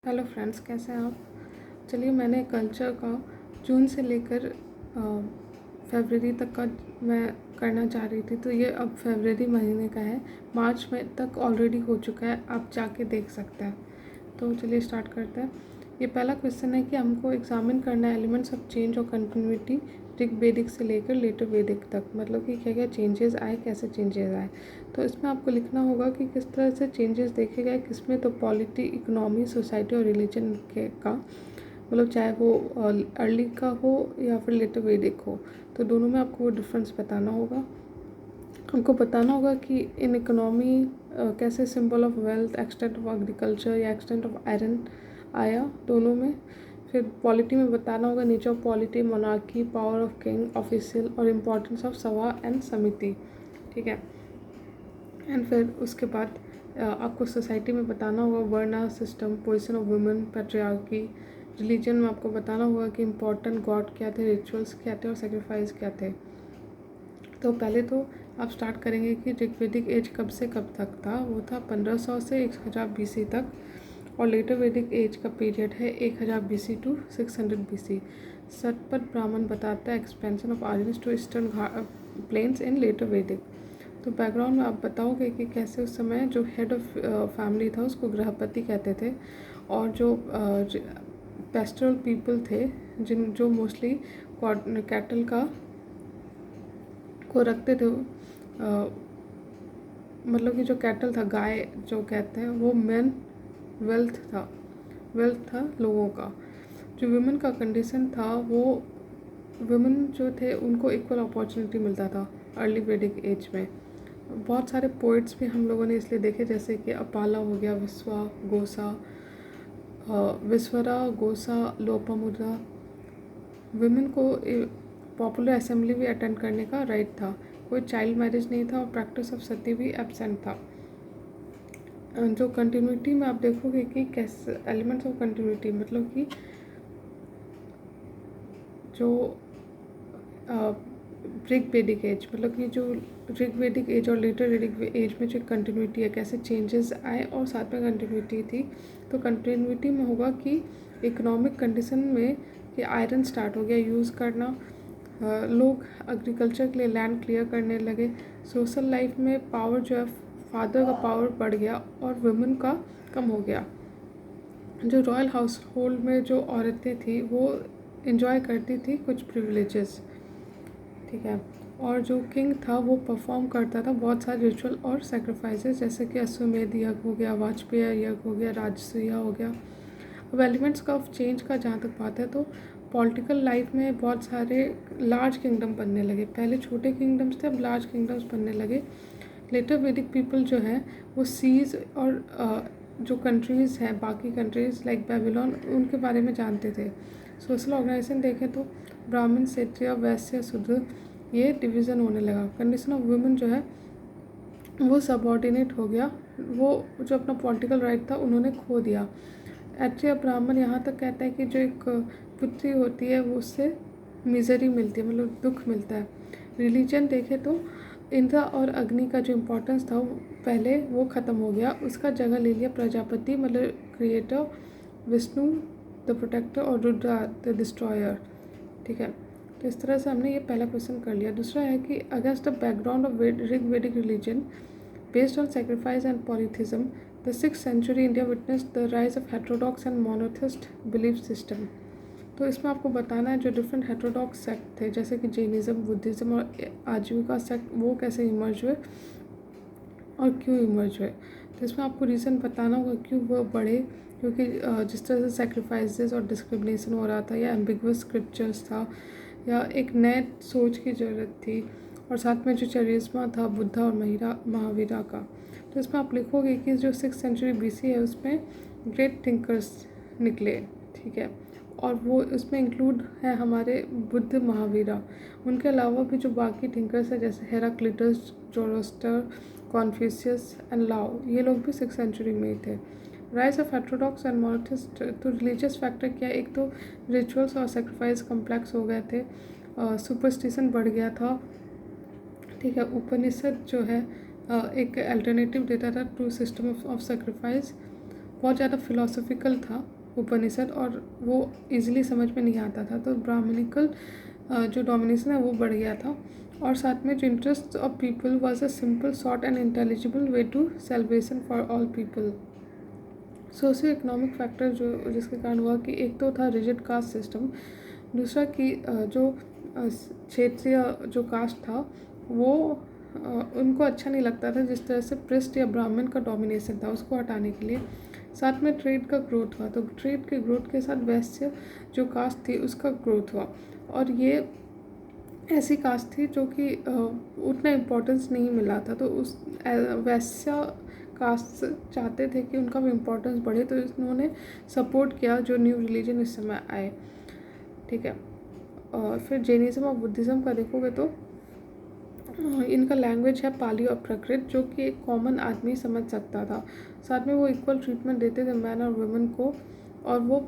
Hello friends, कैसे हैं आप। चलिए, मैंने कल्चर का जून से लेकर फरवरी तक का मैं करना चाह रही थी, तो ये अब फरवरी महीने का है। मार्च में तक ऑलरेडी हो चुका है, आप जाके देख सकते हैं। तो चलिए स्टार्ट करते हैं। ये पहला क्वेश्चन है कि हमको एग्जामिन करना है एलिमेंट्स ऑफ चेंज और कंटिन्यूटी ऋग वैदिक से लेकर लेटर वैदिक तक, मतलब कि क्या क्या चेंजेस आए, कैसे चेंजेस आए। तो इसमें आपको लिखना होगा कि किस तरह से चेंजेस देखे गए, किसमें, तो पॉलिटी, इकोनॉमी, सोसाइटी और रिलीजन के का, मतलब चाहे वो अर्ली का हो या फिर लेटर वैदिक हो, तो दोनों में आपको वो डिफरेंस बताना होगा। हमको बताना होगा कि इन इकोनॉमी कैसे symbol of wealth, extent of agriculture या एक्सटेंट ऑफ आयरन आया दोनों में। फिर पॉलिटी में बताना होगा nature of polity, monarchy, power of king, official और इम्पोर्टेंस ऑफ सभा एंड समिति। ठीक है। एंड फिर उसके बाद आपको सोसाइटी में बताना होगा वर्ना system, position of women, patriarchy. Religion में आपको बताना होगा कि इम्पोर्टेंट गॉड क्या थे, रिचुअल्स क्या थे और सेक्रीफाइस क्या थे। तो पहले तो आप स्टार्ट करेंगे कि ऋग्वेदिक एज कब से कब तक था। वो था 1500 से 1000 BC तक, और लेटर वैदिक एज का पीरियड है 1000 BC to 600 BC। Shatapatha Brahmana बताता है expansion of Aryans to eastern plains in later Vedic. तो बैकग्राउंड में आप बताओगे कि कैसे उस समय जो हेड ऑफ फैमिली था उसको गृहपति कहते थे, और जो पेस्टरल पीपल थे जो मोस्टली कैटल को रखते थे, मतलब कि जो कैटल था, गाय जो कहते हैं, वो मेन वेल्थ था लोगों का। जो वुमेन का कंडीशन था, वो वुमेन जो थे उनको इक्वल अपॉर्चुनिटी मिलता था अर्ली वैदिक एज में। बहुत सारे पोइट्स भी हम लोगों ने इसलिए देखे, जैसे कि अपाला हो गया, विश्वरा गोसा, लोपामुद्रा। वुमेन को पॉपुलर असेंबली भी अटेंड करने का राइट था। कोई चाइल्ड मैरिज नहीं था और प्रैक्टिस ऑफ सती भी एब्सेंट था। जो कंटिन्यूटी में आप देखोगे कि कैसे एलिमेंट्स ऑफ कंटिन्यूटी, मतलब कि जो ऋग वैदिक एज, मतलब कि जो ऋग वैदिक एज और लेटर वैदिक एज में जो कंटिन्यूटी है, कैसे चेंजेस आए और साथ में कंटिन्यूटी थी। तो कंटिन्यूटी में होगा कि इकोनॉमिक कंडीशन में कि आयरन स्टार्ट हो गया यूज़ करना, लोग एग्रीकल्चर के लिए लैंड क्लियर करने लगे। सोशल लाइफ में पावर जो है, फादर का पावर बढ़ गया और वुमेन का कम हो गया। जो रॉयल हाउस होल्ड में जो औरतें थी वो इन्जॉय करती थी कुछ प्रिविलेजेस। ठीक है। और जो किंग था वो परफॉर्म करता था बहुत सारे रिचुअल और सेक्रीफाइसेस, जैसे कि अश्वमेध यज्ञ हो गया, वाजपेयी यज्ञ हो गया, राजसूया हो गया। अब एलिमेंट्स का ऑफ चेंज का जहाँ तक बात है, तो पॉलिटिकल लाइफ में बहुत सारे लार्ज किंगडम बनने लगे। पहले छोटे किंगडम्स थे, अब लार्ज किंगडम्स बनने लगे। लेटर वैदिक पीपल जो है वो सीज और जो कंट्रीज़ हैं, बाकी कंट्रीज़ लाइक बेबीलोन, उनके बारे में जानते थे। सोशल ऑर्गेनाइजेशन देखें तो ब्राह्मण, क्षत्रिय, वैश्य, शूद्र, ये डिवीज़न होने लगा। कंडीशन ऑफ वुमेन जो है वो सबऑर्डिनेट हो गया, वो जो अपना पॉलिटिकल राइट था उन्होंने खो दिया। एक्चुअली ब्राह्मण यहाँ तक कहता है कि जो एक पुत्री होती है वो उससे मिजरी मिलती है, मतलब दुख मिलता है। रिलीजन देखें तो इंद्र और अग्नि का जो इम्पोर्टेंस था पहले वो ख़त्म हो गया, उसका जगह ले लिया प्रजापति, मतलब क्रिएटर, विष्णु द प्रोटेक्टर और रुद्र द डिस्ट्रॉयर। ठीक है। तो इस तरह से हमने ये पहला क्वेश्चन कर लिया। दूसरा है कि against the background of Rig Vedic religion based on sacrifice and polytheism, the 6th century India witnessed the rise of heterodox and monotheist belief system. तो इसमें आपको बताना है जो डिफरेंट हेट्रोडॉक्स सेक्ट थे, जैसे कि जैनिज़्म, बुद्धिज़्म और आजीविका सेक्ट, वो कैसे इमर्ज हुए और क्यों इमर्ज हुए। तो इसमें आपको रीज़न बताना होगा क्यों वो बढ़े, क्योंकि जिस तरह से सेक्रीफाइसेस और डिस्क्रिमिनेशन हो रहा था, या एम्बिगुअस स्क्रिप्चर्स था, या एक नए सोच की ज़रूरत थी, और साथ में जो चरिज्मा था बुद्धा और महावीरा का। तो इसमें आप लिखोगे कि जो 6th century BC है उसमें ग्रेट थिंकर्स निकले। ठीक है। और वो उसमें इंक्लूड है हमारे बुद्ध, महावीरा। उनके अलावा भी जो बाकी थिंकर्स हैं, जैसे हेराक्लिटस, जोरोस्टर, कॉन्फ्यूशियस एंड लाओ, ये लोग भी 6th century में ही थे। Rise of heterodox and monotheist, तो रिलीजियस फैक्टर क्या, एक तो रिचुअल्स और सेक्रीफाइस कम्प्लेक्स हो गए थे, सुपरस्टिशन बढ़ गया था। ठीक है। उपनिषद जो है एक अल्टरनेटिव देता था टू सिस्टम ऑफ सेक्रीफाइस। बहुत ज़्यादा फिलोसफिकल था उपनिषद, और वो इजीली समझ में नहीं आता था। तो ब्राह्मणिकल जो डोमिनेशन है वो बढ़ गया था। और साथ में जो interest of people was a simple short and intelligible way to celebration for all people. Socio economic factor जो जिसके कारण हुआ कि एक तो था रिजिड कास्ट सिस्टम, दूसरा कि जो क्षेत्रीय जो कास्ट था वो उनको अच्छा नहीं लगता था जिस तरह से प्रिस्ट या ब्राह्मण का डोमिनेशन था, उसको हटाने के लिए। साथ में ट्रेड का ग्रोथ हुआ, तो ट्रेड के ग्रोथ के साथ वैश्य जो कास्ट थी उसका ग्रोथ हुआ। और ये ऐसी कास्ट थी जो कि उतना इम्पोर्टेंस नहीं मिला था, तो उस वैश्य कास्ट चाहते थे कि उनका भी इम्पोर्टेंस बढ़े, तो इन्होंने सपोर्ट किया जो न्यू रिलीजन इस समय आए। ठीक है। और फिर जैनिज़्म और बुद्धिज़्म का देखोगे तो इनका लैंग्वेज है पाली और प्राकृत, जो कि एक कॉमन आदमी समझ सकता था। साथ में वो इक्वल ट्रीटमेंट देते थे मैन और वुमेन को, और वो